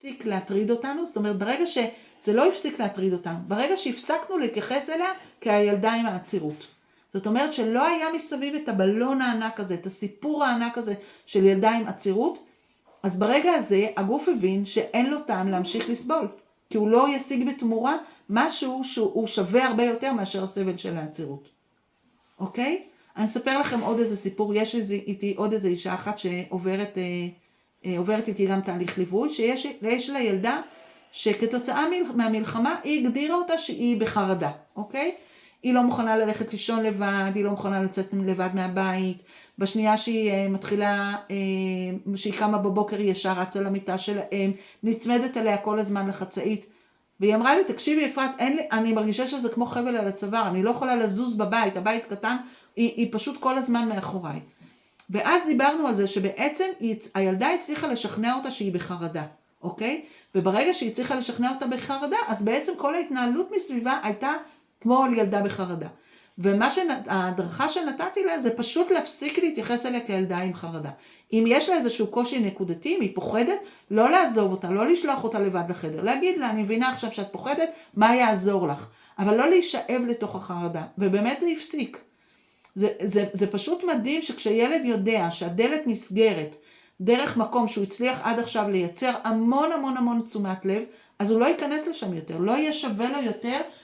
הפסיק להטריד אותנו, זאת אומרת ברגע שזה לא הפסיק להטריד אותנו, ברגע שהפסקנו להתייחס אליה כהילדה עם העצירות. זאת אומרת שלא היה מסביב את הבלון הענק הזה, את הסיפור הענק הזה של ילדה עם עצירות, אז ברגע הזה הגוף הבין שאין לו טעם להמשיך לסבול, כי הוא לא ישיג בתמורה משהו שהוא שווה הרבה יותר מאשר הסבל של העצירות. אוקיי? אני אספר לכם עוד איזה סיפור, יש איתי עוד איזה אישה אחת שעוברת איתי גם תהליך ליווי, שיש לה ילדה שכתוצאה מהמלחמה היא הגדירה אותה שהיא בחרדה, אוקיי? היא לא מוכנה ללכת לישון לבד, היא לא מוכנה לצאת לבד מהבית, בשנייה שהיא מתחילה, שהיא קמה בבוקר היא ישר רצה למיטה שלהם, נצמדת עליה כל הזמן לחצאית, והיא אמרה לי, תקשיבי אפרת, אני מרגישה שזה כמו חבל על הצוואר, אני לא יכולה לזוז בבית, הבית קטן, היא פשוט כל הזמן מאחוריי. ואז דיברנו על זה שבעצם הילדה הצליחה לשכנע אותה שהיא בחרדה, אוקיי? וברגע שהיא הצליחה לשכנע אותה בחרדה, אז בעצם כל ההתנהלות מסביבה הייתה כמו על ילדה בחרדה. וההדרכה שנתתי לה זה פשוט להפסיק להתייחס אליה כילדה עם חרדה. אם יש לה איזשהו קושי נקודתי, אם היא פוחדת, לא לעזוב אותה, לא לשלוח אותה לבד לחדר. להגיד לה, אני מבינה עכשיו שאת פוחדת, מה יעזור לך? אבל לא להישאב לתוך החרדה. ובאמת זה הפסיק. זה פשוט מדהים שכשילד יודע שהדלת נסגרת דרך מקום שהוא הצליח עד עכשיו לייצר המון המון המון תשומת לב, אז הוא לא ייכנס לשם יותר, לא יהיה שווה לו יותר